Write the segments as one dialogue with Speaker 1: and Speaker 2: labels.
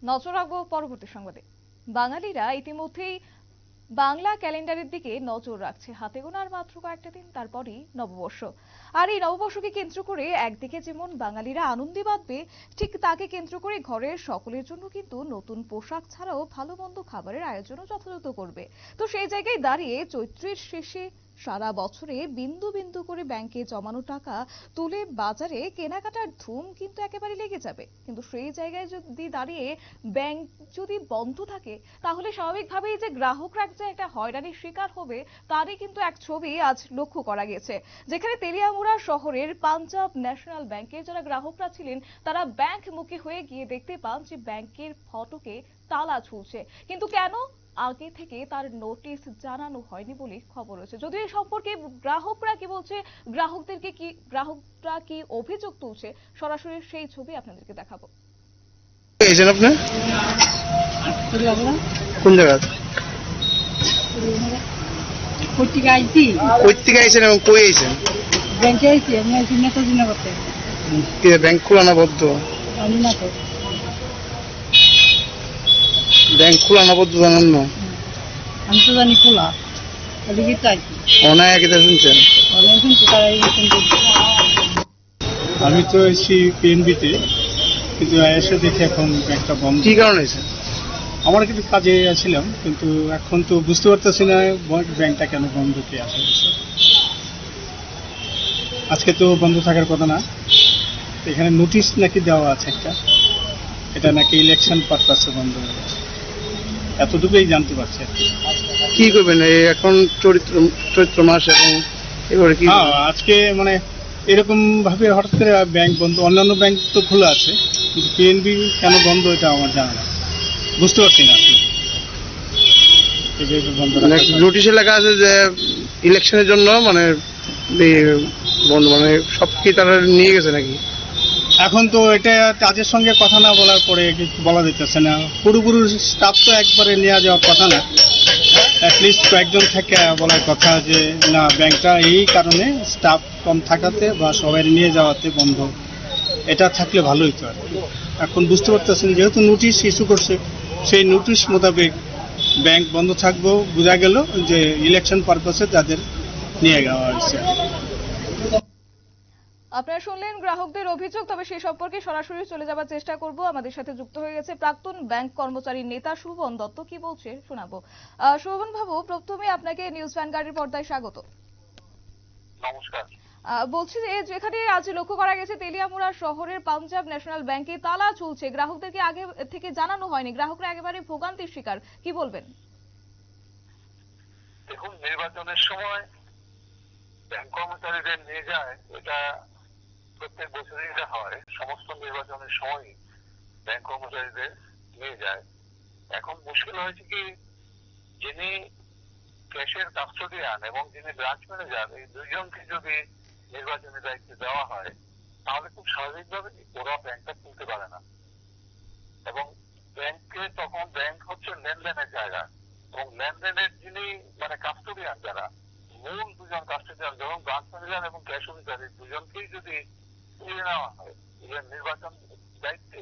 Speaker 1: নজর রাখবো পরবর্তী সংবাদে। বাঙালিরা ইতিমধ্যেই বাংলা ক্যালেন্ডারের দিকে নজর রাখছে। হাতে গোনা আর মাত্র কয়েকটা দিন, তারপরই নববর্ষ। আর এই নববর্ষকে কেন্দ্র করে একদিকে যেমন বাঙালিরা আনন্দে বাঁধবে, ঠিক তাকে কেন্দ্র করে ঘরের সকলের জন্য কিন্তু নতুন পোশাক ছাড়াও ভালো মন্দ খাবারের আয়োজনও যথাযথ করবে। তো সেই জায়গায় দাঁড়িয়ে চৈত্রের শেষে সারা বছরে বিন্দু বিন্দু করে ব্যাংকে জমানো টাকা তুলে বাজারে কেনাকাটার ধুম কিন্তু একেবারে লেগে যাবে। কিন্তু সেই জায়গায় যদি দাঁড়িয়ে ব্যাংক যদি বন্ধ থাকে, তাহলে স্বাভাবিকভাবেই যে গ্রাহকরা যে একটা হয়রানির শিকার হবে, তারই কিন্তু এক ছবি আজ লক্ষ্য করা গেছে। যেখানে তেলিয়ামুড়া শহরের পাঞ্জাব ন্যাশনাল ব্যাংকের যারা গ্রাহকরা ছিলেন, তারা ব্যাংক মুখী হয়ে গিয়ে দেখতে পান যে ব্যাংকের ফটকে তালা ঝুলছে। কিন্তু কেন? আগে থেকে তার নোটিশ জানানো হয়নি বলে খবর হয়েছে। যদিও এই সম্পর্কে গ্রাহকরা কি বলছে, গ্রাহকরা কি অভিযোগ তুলছে, সরাসরি সেই ছবি আপনাদেরকে দেখাবো।
Speaker 2: এসেছেন আপনি কোন জায়গা
Speaker 3: কোথেকে আইছি?
Speaker 2: কই থেকে আইছেন এবং কই আইছেন?
Speaker 3: ব্যাংকে আইছি। আমি আইছি নেতাজি করতে।
Speaker 2: ব্যাংক খোলা না বদ্ধ?
Speaker 3: আমি না তো
Speaker 2: ব্যাংক খোলা না বদ্ধ জানেন না?
Speaker 3: আমি তো জানি খোলা। ওদিকে চাইছি
Speaker 2: অনায় কেটে শুনছেন?
Speaker 3: অনেক কিন্তু তারাই
Speaker 4: আমি তো এসেছি পিএনবিতে, কিন্তু এসে দেখি এখন ব্যাংকটা বন্ধ।
Speaker 2: কি কারণে আইছেন?
Speaker 4: আমার কিন্তু কাজে ছিলাম, কিন্তু এখন তো বুঝতে পারতেছি না ব্যাংকটা কেন বন্ধ, কে আসে। আজকে তো বন্ধ থাকার কথা না, এখানে নোটিশ নাকি দেওয়া আছে একটা, এটা নাকি ইলেকশন পারপাসে বন্ধ হয়ে গেছে, এতটুকুই জানতে পারছি আর কি।
Speaker 2: কি করবেন এই এখন চৈত্র মাস এবং এবারে কি?
Speaker 4: হ্যাঁ, আজকে মানে এরকম ভাবে হঠাৎ করে ব্যাংক বন্ধ, অন্যান্য ব্যাংক তো খোলা আছে, কিন্তু পিএনবি কেন বন্ধ এটা আমার জানা না, বুঝতে পারছি না আসলে।
Speaker 2: নোটিশে লেখা আছে যে ইলেকশনের জন্য মানে বন্ধ, মানে সব কি তারা নিয়ে গেছে নাকি?
Speaker 4: এখন তো এটা কাজের সঙ্গে কথা না বলার পরে কিছু বলা যেতেছে না। পুরোপুরি স্টাফ তো একবারে নিয়ে যাওয়ার কথা না, অ্যাটলিস্ট কয়েকজন থেকে বলার কথা যে না, ব্যাংকটা এই কারণে স্টাফ কম থাকাতে বা সবাই নিয়ে যাওয়াতে বন্ধ, এটা থাকলে ভালো হতো আর কি। এখন বুঝতে পারতেছেন, যেহেতু নোটিশ ইস্যু করছে, সেই নোটিশ মোতাবেক ব্যাংক বন্ধ থাকবো, বোঝা গেল যে ইলেকশন পারপাসে তাদের নিয়ে যাওয়া হয়েছে।
Speaker 1: আপনারা শুনলেন গ্রাহকদের অভিযোগ। তবে সেই সম্পর্কে সরাসরি চলে যাবার চেষ্টা করব। আমাদের সাথে যুক্ত হয়ে গেছে প্রাক্তন ব্যাংক কর্মচারী নেতা শোভন দত্ত। কি বলছে শোনাবো। শোভন বাবু, প্রথমে আপনাকে নিউজ ভ্যানগার্ডের পর্দায় স্বাগত।
Speaker 5: নমস্কার।
Speaker 1: বলছি যে যেখানে আজ লক্ষ্য করা গেছে তেলিয়ামুড়া শহরের পাঞ্জাব ন্যাশনাল ব্যাংকে তালা ঝুলছে, গ্রাহকদেরকে আগে থেকে জানানো হয়নি, গ্রাহকরা একেবারে ভোগান্তির শিকার, কি বলবেন?
Speaker 5: দেখুন, নির্বাচনের সময় ব্যাংক কর্মচারীদের নিয়ে যায়, এটা প্রত্যেক বছরই এটা হয়। সমস্ত নির্বাচনের সময় ব্যাংক কর্মচারীদের নিয়ে যায়। এখন মুশকিল হয়েছে কি, যিনি ক্যাশের কাস্টোডিয়ান এবং যিনি ব্রাঞ্চ ম্যানেজার, এই দুইজনকে যদি নির্বাচনী দায়িত্ব দেওয়া হয়, তাহলে খুব স্বাভাবিকভাবে ওরা ব্যাংকটা খুলতে পারে না। এবং ব্যাংকে তখন ব্যাংক হচ্ছে লেনদেনের জায়গা, এবং লেনদেনের যিনি মানে কাস্টোডিয়ান, যারা মূল দুজন কাস্টোডিয়ান, যেমন ব্রাঞ্চ ম্যানেজার এবং ক্যাশ অফিসার, এই দুজনকেই যদি তুলে নেওয়া হয় নির্বাচন দায়িত্বে,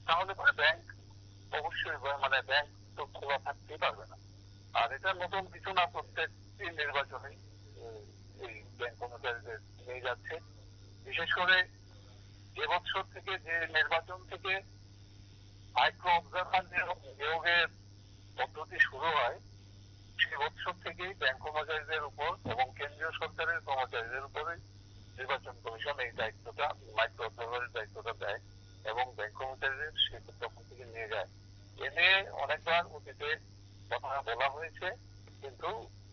Speaker 5: তাহলে পরে ব্যাংক অবশ্যই মানে ব্যাংক তো খোলা থাকতেই পারবে না। আর এটা নতুন কিছু না, প্রত্যেকটি নির্বাচনেই এই ব্যাংক কর্মচারীদের নিয়ে যাচ্ছে। বিশেষ করে এবছর থেকে যে নির্বাচন থেকে মাইক্রো অবজারভার নিয়োগের পদ্ধতি শুরু হয়, সেই বছর থেকেই ব্যাংক কর্মচারীদের উপর এবং কেন্দ্রীয় সরকারের কর্মচারীদের উপরে নির্বাচন কমিশন এই দায়িত্বটা, মাইক্রো অবজারভারের দায়িত্বটা দেয় এবং ব্যাংক কর্মচারীদের সে তখন থেকে নিয়ে যায়। এ নিয়ে অনেকবার অতীতে কথা বলা হয়েছে, কিন্তু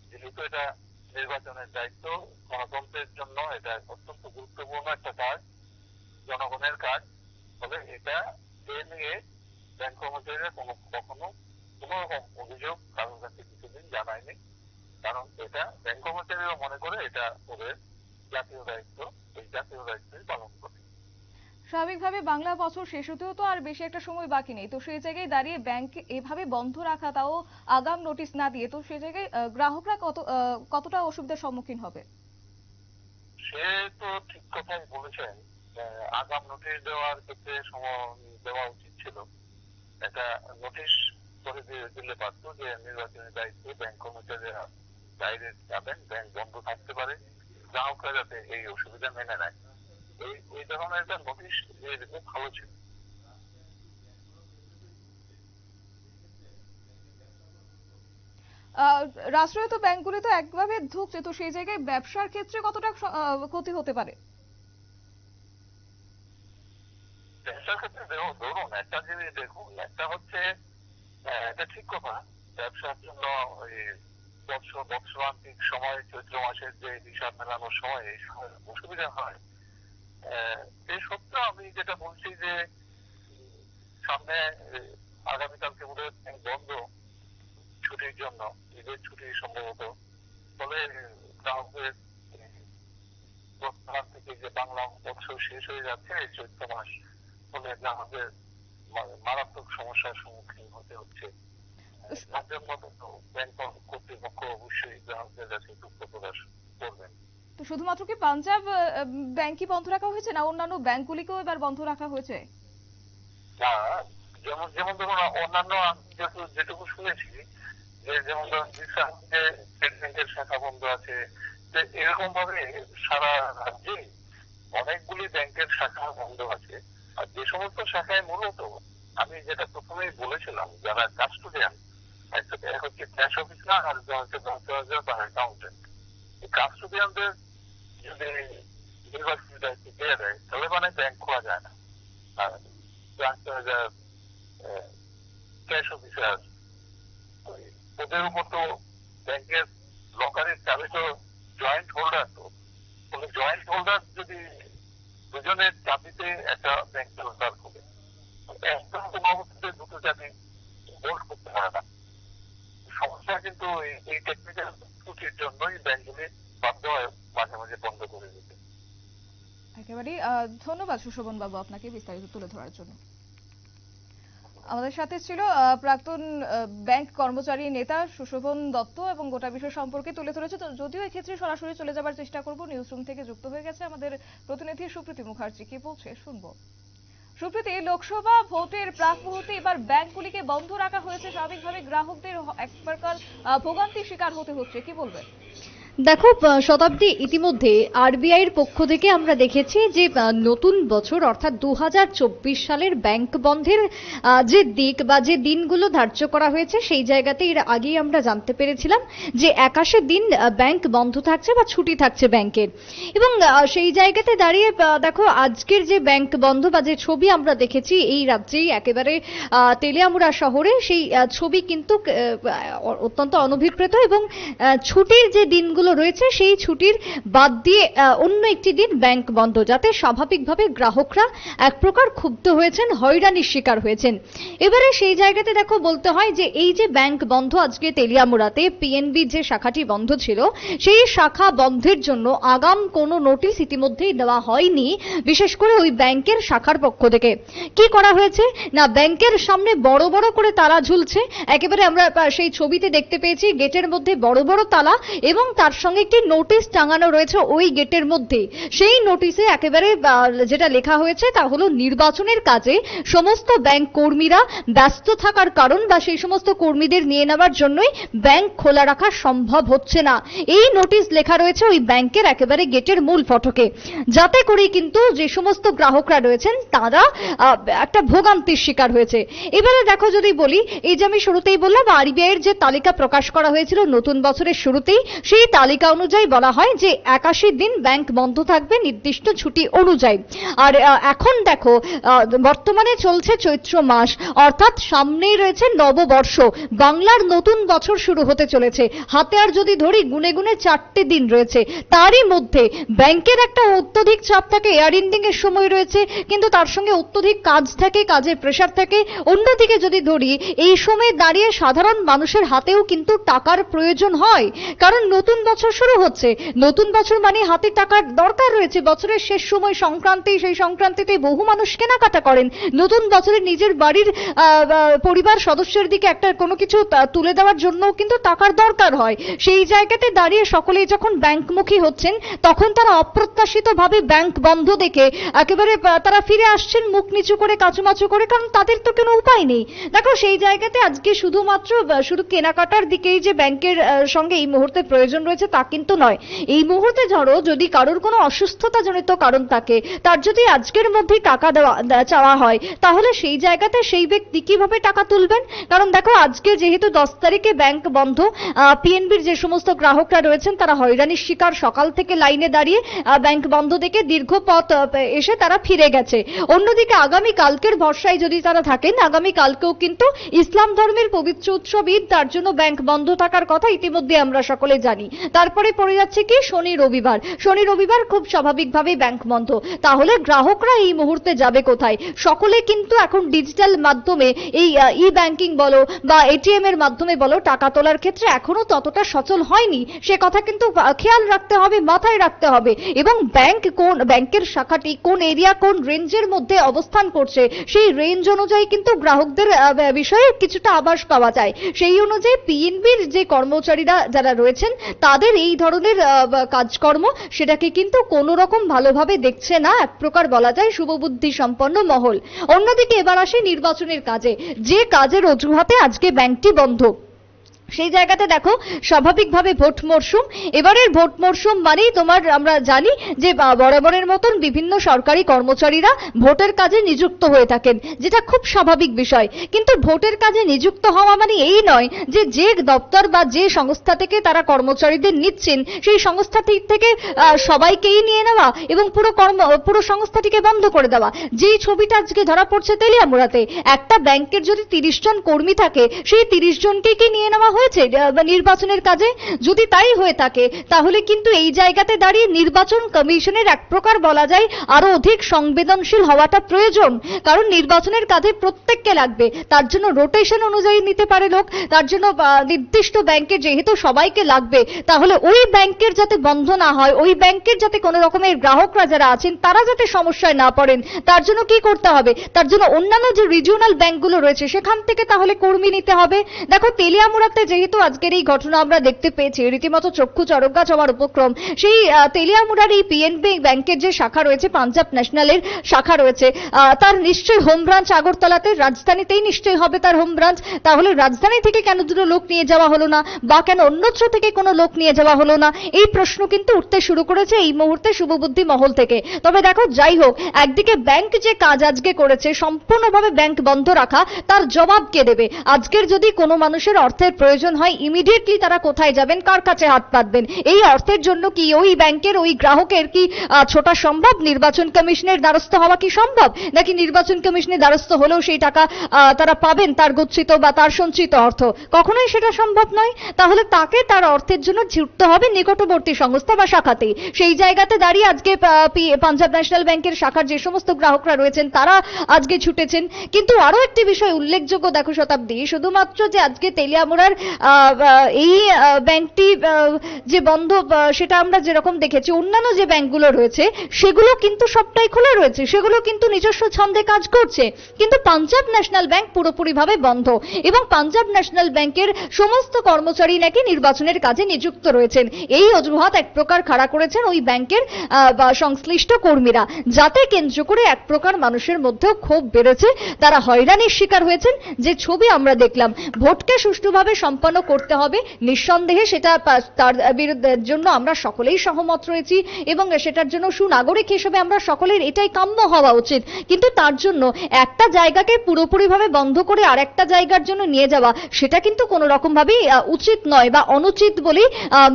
Speaker 5: যেহেতু এটা নির্বাচনের দায়িত্ব, গণতন্ত্রের জন্য এটা অত্যন্ত গুরুত্বপূর্ণ একটা কাজ, জনগণের কাজ, ফলে এটা এ নিয়ে ব্যাংক কর্মচারীরা কখনো কোনো রকম অভিযোগ কারোর কাছে কিছুদিন জানায়নি। কারণ এটা ব্যাংক কর্মচারীরা মনে করে এটা ওদের জাতীয় দায়িত্ব, এই জাতীয় দায়িত্বই পালন করে।
Speaker 1: স্বাভাবিকভাবে বাংলা বছর শেষ হতেও তো আর বেশি একটা সময় বাকি নেই। তো সেই জায়গায় দাঁড়িয়ে ব্যাংক এভাবে বন্ধ রাখা, তাও আগাম নোটিশ না দিয়ে, তো সেই জায়গায় গ্রাহকরা কতটা অসুবিধার সম্মুখীন হবে?
Speaker 5: সে তো ঠিক কথাই বলেছেন, আগাম নোটিশ দেওয়ার ক্ষেত্রে সময় দেওয়া উচিত ছিল। একটা নোটিশ করে দিলে পারতো যে নির্বাচনী দায়িত্বে ব্যাংক কর্মচারীরা বাইরে যাবেন, ব্যাংক বন্ধ থাকতে পারে, গ্রাহকরা যাতে এই অসুবিধা মেনে নেয়। এই ধরনের একটা নোটিশ দিয়ে দিলে ভালো ছিল।
Speaker 1: রাষ্ট্রায়ত্ত ব্যাংকগুলি তো একভাবে ঢুকছে, তো সেই জায়গায় ব্যবসার ক্ষেত্রে কতটা ক্ষতি হতে পারে?
Speaker 5: ব্যবসার ক্ষেত্রে ধরুন একটা জিনিস দেখুন, একটা হচ্ছে এটা ঠিক কথা, ব্যবসার জন্য ওই বৎসরান্তিক সময় চৈত্র মাসের যে হিসাব মেলানোর সময় এই সময় অসুবিধা হয়। এই সত্ত্বেও আমি যেটা বলছি যে সামনে আগামীকালকে বোধহয় ব্যাংক বন্ধ ছুটির জন্য, ঈদের ছুটি সম্ভবত, ফলে গ্রাহকদের বর্তমান থেকে যে বাংলা বছর শেষ হয়ে যাচ্ছে এই চৈত্র মাস, ফলে গ্রাহকদের মারাত্মক সমস্যার সম্মুখীন হতে হচ্ছে। তার জন্য ব্যাংক কর্তৃপক্ষ অবশ্যই গ্রাহকদের কাছে দুঃখ প্রকাশ করবেন।
Speaker 1: তো শুধুমাত্র কি পাঞ্জাব ব্যাংকই বন্ধ রাখা হয়েছে, না অন্যান্য ব্যাংকগুলিকেও এবার বন্ধ রাখা হয়েছে?
Speaker 5: যেমন ধরুন অন্যান্য যেটুকু শুনেছি যে যেমন ধরুন স্টেট ব্যাংকের শাখা বন্ধ আছে, এরকম ভাবে সারা রাজ্যে অনেকগুলি ব্যাংকের শাখা বন্ধ আছে। আর যে সমস্ত শাখায় মূলত আমি যেটা প্রথমেই বলেছিলাম, যারা কাস্টোডিয়ান, এক হচ্ছে ক্যাশ অফিসার আর হচ্ছে ব্রাঞ্চ বা অ্যাকাউন্টেন্ট, এই কাস্টোডিয়ানদের যদি নির্বাচনী দায়িত্ব দিয়ে দেয় তাহলে মানে ব্যাংক খোলা যায় না। আর ব্রাঞ্চ ক্যাশ অফিসার ওদের উপর তো ব্যাংকের লকারের চাবি তো জয়েন্ট হোল্ডার, তো জয়েন্ট হোল্ডার যদি দুজনের চাবিতে একটা ব্যাংক হোল্ডার হবে, একটা কোনো অবস্থাতে দুটো চাবি হোল্ড করতে পারে না। সমস্যা কিন্তু এই টেকনিক্যাল ত্রুটির জন্যই ব্যাংকগুলি বাধ্য হয় মাঝে মাঝে বন্ধ করে দিতে।
Speaker 1: একেবারেই ধন্যবাদ সুশোভন বাবু আপনাকে বিস্তারিত তুলে ধরার জন্য। আমাদের সাথে ছিল প্রাক্তন ব্যাংক কর্মচারী নেতা সুশোভন দত্ত এবং গোটা বিষয় সম্পর্কে তুলে ধরেছে। তো যদিও এক্ষেত্রে সরাসরি চলে যাবার চেষ্টা করব, নিউজ রুম থেকে যুক্ত হয়ে গেছে আমাদের প্রতিনিধি সুপ্রীতি মুখার্জি, কি বলছে শুনবো। সুপ্রীতি, লোকসভা ভোটের প্রাক মুহূর্তে এবার ব্যাংকগুলিকে বন্ধ রাখা হয়েছে, স্বাভাবিকভাবে গ্রাহকদের এক প্রকার ভোগান্তির শিকার হতে হচ্ছে, কি বলবেন?
Speaker 6: দেখো শতাব্দী, ইতিমধ্যে আরবিআই এর পক্ষ থেকে আমরা দেখেছি যে নতুন বছর অর্থাৎ 2024 সালের ব্যাংক বন্ধের যে দিক বা যে দিনগুলো ধার্য করা হয়েছে সেই জায়গাতে এর আগেই আমরা জানতে পেরেছিলাম যে 81 দিন ব্যাংক বন্ধ থাকছে বা ছুটি থাকছে ব্যাংকের। এবং সেই জায়গাতে দাঁড়িয়ে দেখো আজকের যে ব্যাংক বন্ধ বা যে ছবি আমরা দেখেছি এই রাজ্যেই একেবারে তেলিয়ামুড়া শহরে, সেই ছবি কিন্তু অত্যন্ত অনভিপ্রেত এবং ছুটির যে দিনগুলো রয়েছে সেই ছুটির বাদ দিয়ে অন্য একটি দিন ব্যাংক বন্ধ, যাতে স্বাভাবিকভাবে গ্রাহকরা এক প্রকার ক্ষুব্ধ হয়েছেন, হয়রানির শিকার হয়েছেন। এবারে সেই জায়গাতে দেখো বলতে হয় যে এই যে ব্যাংক বন্ধ আজকে তেলিয়ামুড়াতে, পিএনবি যে শাখাটি বন্ধ ছিল সেই শাখা বন্ধের জন্য আগাম কোনো নোটিশ ইতিমধ্যেই দেওয়া হয়নি, বিশেষ করে ওই ব্যাংকের শাখার পক্ষ থেকে। কি করা হয়েছে না, ব্যাংকের সামনে বড় বড় করে তালা ঝুলছে, একেবারে আমরা সেই ছবিতে দেখতে পেয়েছি গেটের মধ্যে বড় বড় তালা এবং তার সঙ্গে একটি নোটিশ টাঙানো রয়েছে ওই গেটের মধ্যে। সেই নোটিশে একেবারে যেটা লেখা হয়েছে তা হলো নির্বাচনের কাজে সমস্ত ব্যাংক কর্মীরা ব্যস্ত থাকার কারণ বা সেই সমস্ত কর্মীদের নিয়ে নেওয়ার জন্যই ব্যাংক খোলা রাখা সম্ভব হচ্ছে না। এই নোটিশ লেখা রয়েছে ওই ব্যাংকের একেবারে গেটের মূল ফটকে, যাতে করে কিন্তু যে সমস্ত গ্রাহকরা রয়েছেন তারা একটা ভোগান্তির শিকার হয়েছে। এবারে দেখো যদি বলি, এই যে আমি শুরুতেই বললাম আরবিআই এর যে তালিকা প্রকাশ করা হয়েছিল নতুন বছরের শুরুতেই, সেই তালিকা অনুযায়ী বলা হয় যে 81 দিন ব্যাংক বন্ধ থাকবে নির্দিষ্ট ছুটি অনুযায়ী। আর এখন দেখো বর্তমানে চলছে চৈত্র মাস, অর্থাৎ সামনেই রয়েছে নববর্ষ, বাংলার নতুন বছর শুরু হতে চলেছে। হাতে আর যদি ধরি গুনে গুনে 4টে দিন রয়েছে, তারই মধ্যে ব্যাংকের একটা অত্যধিক চাপ থাকে, এয়ার এন্ডিং এর সময় রয়েছে, কিন্তু তার সঙ্গে অত্যধিক কাজ থাকে, কাজের প্রেসার থাকে। অন্যদিকে যদি ধরি এই সময় দাঁড়িয়ে সাধারণ মানুষের হাতেও কিন্তু টাকার প্রয়োজন হয়, কারণ নতুন বছর শুরু হচ্ছে, নতুন বছর মানে হাতে টাকার দরকার রয়েছে, বছরের শেষ সময় সংক্রান্তি, সেই সংক্রান্তিতে বহু মানুষ কেনাকাটা করেন, নতুন বছরে নিজের বাড়ির পরিবার সদস্যের দিকে একটা কোনো কিছু তুলে দেওয়ার জন্য কিন্তু টাকার দরকার হয়। সেই জায়গাতে দাঁড়িয়ে সকলেই যখন ব্যাংকমুখী হচ্ছেন তখন তারা অপ্রত্যাশিতভাবে ব্যাংক বন্ধ দেখে একেবারে তারা ফিরে আসছেন মুখ নিচু করে, কাচুমাচু করে, কারণ তাদের তো কোনো উপায় নেই। দেখো সেই জায়গাতে আজকে শুধুমাত্র শুধু কেনাকাটার দিকেই যে ব্যাংকের সঙ্গে এই মুহূর্তে প্রয়োজন রয়েছে তা কিন্তু নয়। এই মুহূর্তে ধরো যদি কারোর কোনো অসুস্থতাজনিত কারণ থাকে, তার যদি আজকের মধ্যেই টাকা চাওয়া হয়, তাহলে সেই জায়গাতে সেই ব্যক্তি কিভাবে টাকা তুলবেন? কারণ দেখো আজকে যেহেতু 10 তারিখে ব্যাংক বন্ধ, পিএনবির যে সমস্ত গ্রাহকরা রয়েছেন তারা হয়রানির শিকার, সকাল থেকে লাইনে দাঁড়িয়ে ব্যাংক বন্ধ থেকে দীর্ঘ পথ এসে তারা ফিরে গেছে। অন্যদিকে আগামী কালকের ভরসায় যদি তারা থাকেন, আগামী কালকেও কিন্তু ইসলাম ধর্মের পবিত্র উৎসব ঈদ, তার জন্য ব্যাংক বন্ধ থাকার কথা ইতিমধ্যে আমরা সকলে জানি। তারপরে পড়ে যাচ্ছে কি শনি রবিবার, শনি রবিবার খুব স্বাভাবিকভাবে ব্যাংক বন্ধ। তাহলে গ্রাহকরা এই মুহূর্তে যাবে কোথায়? সকলে কিন্তু এখন ডিজিটাল মাধ্যমে এই ই ব্যাংকিং বলো বা এটিএম এর মাধ্যমে বলো টাকা তোলার ক্ষেত্রে এখনো ততটা সচল হয়নি, সে কথা কিন্তু খেয়াল রাখতে হবে, মাথায় রাখতে হবে। এবং ব্যাংকের শাখাটি কোন এরিয়া, কোন রেঞ্জের মধ্যে অবস্থান করছে, সেই রেঞ্জ অনুযায়ী কিন্তু গ্রাহকদের বিষয়ে কিছুটা আভাস পাওয়া যায়। সেই অনুযায়ী পিএনবির যে কর্মচারীরা যারা রয়েছেন তাদের এই ধরনের কাজকর্ম সেটাকে কিন্তু কোনো রকম ভালোভাবে দেখছে না, এক প্রকার বলা যায় শুভবুদ্ধি সম্পন্ন মহল। অন্যদিকে এবার আসে নির্বাচনের কাজে, যে কাজের অজুহাতে আজকে ব্যাংকটি বন্ধ। সেই জায়গাতে দেখো স্বাভাবিকভাবে ভোট মরশুম, এবারের ভোট মরশুম মানেই আমরা জানি যে বরাবরের মতন বিভিন্ন সরকারি কর্মচারীরা ভোটের কাজে নিযুক্ত হয়ে থাকেন, যেটা খুব স্বাভাবিক বিষয়। কিন্তু ভোটের কাজে নিযুক্ত হওয়া মানে এই নয় যে যে দপ্তর বা যে সংস্থা থেকে তারা কর্মচারীদের নিচ্ছেন সেই সংস্থা থেকে সবাইকেই নিয়ে নেওয়া এবং পুরো সংস্থাটিকে বন্ধ করে দেওয়া। যেই ছবিটা আজকে ধরা পড়ছে তেলিয়ামুড়াতে, একটা ব্যাংকের যদি 30 জন কর্মী থাকে, সেই 30 জনকে কি নিয়ে নেওয়া হয়েছে নির্বাচনের কাজে? যদি তাই হয়ে থাকে তাহলে কিন্তু এই জায়গাতে দাঁড়িয়ে নির্বাচন কমিশনের এক প্রকার বলা যায় আরো অধিক সংবেদনশীল হওয়াটা প্রয়োজন। কারণ নির্বাচনের কাজে প্রত্যেককে লাগবে, তার জন্য রোটেশন অনুযায়ী নিতে পারে লোক, তার জন্য নির্দিষ্ট ব্যাংকে যেহেতু সবাইকে লাগবে, তাহলে ওই ব্যাংকের যাতে বন্ধ না হয়, ওই ব্যাংকের যাতে কোনো রকমের গ্রাহকরা যারা আছেন তারা যাতে সমস্যায় না পড়েন, তার জন্য কি করতে হবে? তার জন্য অন্যান্য যে রিজিওনাল ব্যাংকগুলো রয়েছে সেখান থেকে তাহলে কর্মী নিতে হবে। দেখো তেলিয়ামুড়াতে যেহেতু আজকের এই ঘটনা আমরা দেখতে পেয়েছি, রীতিমতো চক্ষু চরক হওয়ার উপক্রম। সেই তেলিয়ামুড়ার এই পিএনবি ব্যাংকের যে শাখা রয়েছে, পাঞ্জাব ন্যাশনালের শাখা রয়েছে, তার নিশ্চয়ই হোম ব্রাঞ্চ আগরতলাতে, রাজধানীতেই নিশ্চয়ই হবে তার হোম ব্রাঞ্চ। তাহলে রাজধানী থেকে কেন দুটো লোক নিয়ে যাওয়া হলো না, বা কেন অন্যত্র থেকে কোনো লোক নিয়ে যাওয়া হলো না, এই প্রশ্ন কিন্তু উঠতে শুরু করেছে এই মুহূর্তে শুভবুদ্ধি মহল থেকে। তবে দেখো যাই হোক, একদিকে ব্যাংক যে কাজ আজকে করেছে সম্পূর্ণভাবে ব্যাংক বন্ধ রাখা, তার জবাব কে দেবে? আজকের যদি কোনো মানুষের অর্থের প্রয়োজন হয়, ইমিডিয়েটলি তারা কোথায় যাবেন, কার কাছে হাত পাতবেন? এই অর্থের জন্য কি ওই ব্যাংকের ওই গ্রাহকের কি ছোটা সম্ভব? নির্বাচন কমিশনের দ্বারস্থ হওয়া কি সম্ভব? নাকি নির্বাচন কমিশনের দ্বারস্থ হলেও সেই টাকা তারা পাবেন, তার গচ্ছিত বা তার সঞ্চিত অর্থ? কখনোই সেটা সম্ভব নয়। তাহলে তাকে তার অর্থের জন্য ছুটতে হবে নিকটবর্তী সংস্থা বা শাখাতে। সেই জায়গাতে দাঁড়িয়ে আজকে পাঞ্জাব ন্যাশনাল ব্যাংকের শাখার যে সমস্ত গ্রাহকরা রয়েছেন তারা আজকে ছুটেছেন। কিন্তু আরো একটি বিষয় উল্লেখযোগ্য, দেখো শতাব্দী, শুধুমাত্র যে আজকে তেলিয়ামুড়ার এই ব্যাংকটি যে বন্ধ সেটা আমরা যেরকম দেখেছি, অন্যান্য যে ব্যাংকগুলো রয়েছে সেগুলো কিন্তু সবটাই খোলা রয়েছে, সেগুলো কিন্তু নিজস্ব ছন্দে কাজ করছে। কিন্তু পাঞ্জাব ন্যাশনাল ব্যাংক পুরোপুরিভাবে বন্ধ, এবং পাঞ্জাব ন্যাশনাল ব্যাংকের সমস্ত কর্মচারী নাকি নির্বাচনের কাজে নিযুক্ত রয়েছেন। এই অজুহাত এক প্রকার খাড়া করেছেন ওই ব্যাংকের সংশ্লিষ্ট কর্মীরা, যাতে কেন্দ্র করে এক প্রকার মানুষের মধ্যেও ক্ষোভ বেড়েছে, তারা হয়রানির শিকার হয়েছেন। যে ছবি আমরা দেখলাম, ভোটকে সুষ্ঠুভাবে সম্পন্ন করতে হবে, নিঃসন্দেহে সেটা তার বিরুদ্ধের জন্য আমরা সকলেই সহমত রয়েছি, এবং সেটার জন্য সুনাগরিক হিসেবে আমরা সকলের এটাই কাম্য হওয়া উচিত। কিন্তু তার জন্য একটা জায়গাকে পুরোপুরিভাবে বন্ধ করে আর একটা জায়গার জন্য নিয়ে যাওয়া, সেটা কিন্তু কোনো রকম ভাবেই উচিত নয় বা অনুচিত বলেই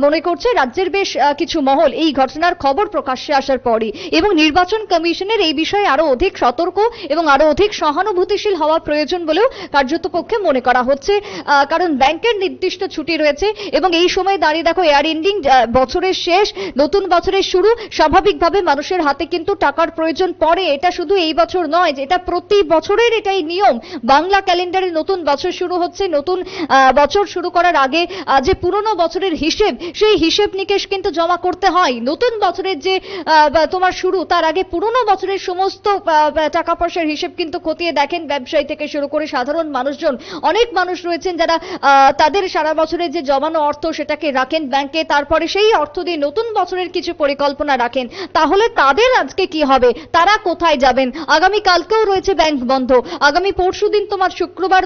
Speaker 6: মনে করছে রাজ্যের বেশ কিছু মহল এই ঘটনার খবর প্রকাশ্যে আসার পরই। এবং নির্বাচন কমিশনের এই বিষয়ে আরো অধিক সতর্ক এবং আরো অধিক সহানুভূতিশীল হওয়া প্রয়োজন বলেও কার্যতপক্ষে মনে করা হচ্ছে। কারণ ব্যাংকের ব্যাংকের নির্দিষ্ট ছুটি রয়েছে এবং এই সময় দাঁড়িয়ে দেখো এয়ার ইন্ডিং বছরের শেষ, নতুন বছরের শুরু, স্বাভাবিকভাবে মানুষের হাতে কিন্তু টাকার প্রয়োজন পড়ে। এটা শুধু এই বছর নয়, যে এটা প্রতি বছরের এটাই নিয়ম। বাংলা ক্যালেন্ডারে নতুন বছর শুরু হচ্ছে, নতুন বছর শুরু করার আগে যে পুরনো বছরের হিসেব, সেই হিসেব নিকেশ কিন্তু জমা করতে হয়। নতুন বছরের যে তোমার শুরু, তার আগে পুরনো বছরের সমস্ত টাকা পয়সার হিসেব কিন্তু খতিয়ে দেখেন ব্যবসায়ী থেকে শুরু করে সাধারণ মানুষজন। অনেক মানুষ রয়েছেন যারা তাদের সারা বছরের যে জমানো অর্থ সেটাকে রাখেন ব্যাংকে, তারপরে সেই অর্থ দিয়ে নতুন বছরের কিছু পরিকল্পনা রাখেন। তাহলে তাদের আজকে কি হবে, তারা কোথায় যাবেন? আগামী কালকেও রয়েছে ব্যাংক বন্ধ, আগামী পরশুদিন তোমার শুক্রবার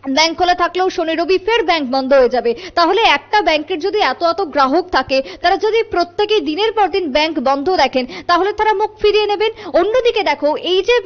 Speaker 6: ব্যাংক খোলা থাকলেও শনি রবি ফের ব্যাংক বন্ধ হয়ে যাবে। তাহলে একটা ব্যাংকের যদি এত এত গ্রাহক থাকে, তারা যদি প্রত্যেকেই দিনের পর দিন ব্যাংক বন্ধ রাখেন, তাহলে তারা মুখ ফিরিয়ে নেবেন। অন্যদিকে দেখো, এই যে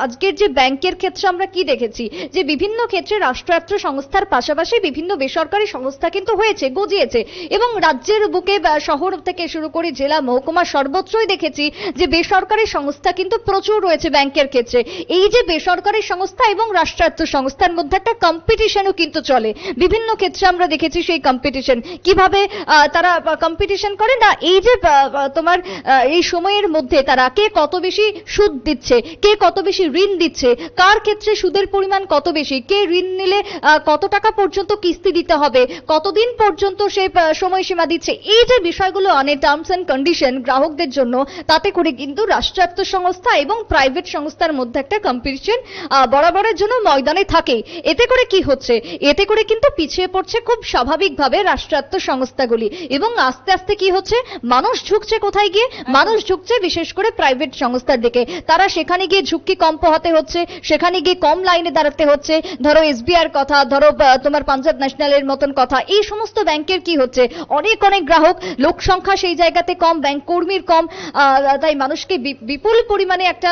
Speaker 6: আজকের যে ব্যাংকের ক্ষেত্রে আমরা কি দেখেছি, যে বিভিন্ন ক্ষেত্রে রাষ্ট্রায়ত্ত সংস্থার পাশাপাশি বিভিন্ন বেসরকারি সংস্থা কিন্তু হয়েছে, গজিয়েছে, এবং রাজ্যের বুকে শহর থেকে শুরু করে জেলা মহকুমা সর্বত্রই দেখেছি যে বেসরকারি সংস্থা কিন্তু প্রচুর রয়েছে ব্যাংকের ক্ষেত্রে। এই যে বেসরকারি সংস্থা এবং রাষ্ট্রায়ত্ত সংস্থার মধ্যে একটা কম্পিটিশনও কিন্তু চলে। বিভিন্ন ক্ষেত্রে আমরা দেখেছি সেই কম্পিটিশন কিভাবে তারা কম্পিটিশন করে না, এই যে তোমার এই সময়ের মধ্যে তারা কে কত বেশি সুদ দিচ্ছে, কে কত বেশি ঋণ দিচ্ছে, কার ক্ষেত্রে সুদের পরিমাণ কত বেশি, কে ঋণ নিলে কত টাকা পর্যন্ত কিস্তি দিতে হবে, কতদিন পর্যন্ত সে সময়সীমা দিচ্ছে, এই যে বিষয়গুলো অনেক টার্মস এন্ড কন্ডিশন গ্রাহকদের জন্য, তাতে করে কিন্তু রাষ্ট্রায়ত্ত সংস্থা এবং প্রাইভেট সংস্থার মধ্যে একটা কম্পিটিশন বরাবরের জন্য ময়দানে থাকে। এতে করে কি হচ্ছে, এতে করে কিন্তু পিছিয়ে পড়ছে খুব স্বাভাবিকভাবে রাষ্ট্রায়ত্ত সংস্থাগুলি, এবং আস্তে আস্তে কি হচ্ছে, মানুষ ঝুঁকছে কোথায় গিয়ে, মানুষ ঝুঁকছে বিশেষ করে প্রাইভেট সংস্থার দিকে। তারা সেখানে গিয়ে ঝুঁকি কম পোহাতে হচ্ছে, সেখানে গিয়ে কম লাইনে দাঁড়াতে হচ্ছে। ধরো এসবিআইয়ের কথা, ধরো তোমার পাঞ্জাব ন্যাশনালের মতন কথা, এই সমস্ত ব্যাংকের কি হচ্ছে, অনেক অনেক গ্রাহক, লোক সংখ্যা সেই জায়গাতে কম, ব্যাংক কর্মীর কম, তাই মানুষকে বিপুল পরিমাণে একটা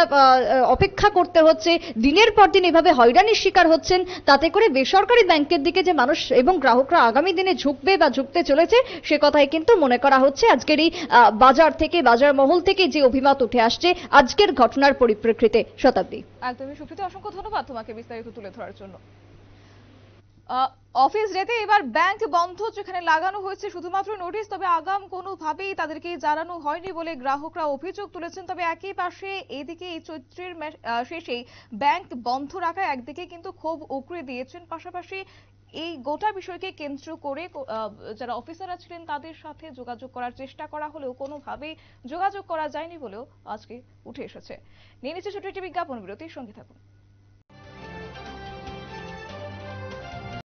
Speaker 6: অপেক্ষা করতে হচ্ছে, দিনের পর দিন এভাবে হয়রানির শিকার হচ্ছেন। তাতে করে বেসরকারি ব্যাংকের দিকে যে মানুষ এবং গ্রাহকরা আগামী দিনে ঝুঁকবে বা ঝুঁকতে চলেছে, সে কথাই কিন্তু মনে করা হচ্ছে আজকের এই বাজার থেকে, বাজার মহল থেকে যে অভিমত উঠে আসছে আজকের ঘটনার পরিপ্রেক্ষিতে। শতাব্দী,
Speaker 1: একদমই সুপ্রীতি, অসংখ্য ধন্যবাদ তোমাকে বিস্তারিত তুলে ধরার জন্য। অফিস ডেতে এবার ব্যাংক বন্ধ যেখানে লাগানো হয়েছে শুধুমাত্র নোটিশ, তবে আগাম কোনোভাবেই তাদেরকে জানানো হয়নি বলে গ্রাহকরা অভিযোগ তুলেছেন। তবে একই পাশে এদিকে এই চৈত্রের শেষেই ব্যাংক বন্ধ রাখায় একদিকে কিন্তু ক্ষোভ উগরে দিয়েছেন, পাশাপাশি এই গোটা বিষয়কে কেন্দ্র করে যারা অফিসাররা ছিলেন তাদের সাথে যোগাযোগ করার চেষ্টা করা হলেও কোনোভাবেই যোগাযোগ করা যায়নি বলেও আজকে উঠে এসেছে। নিয়ে নিচ্ছে ছোট একটি বিজ্ঞাপন বিরতির সঙ্গে থাকুন।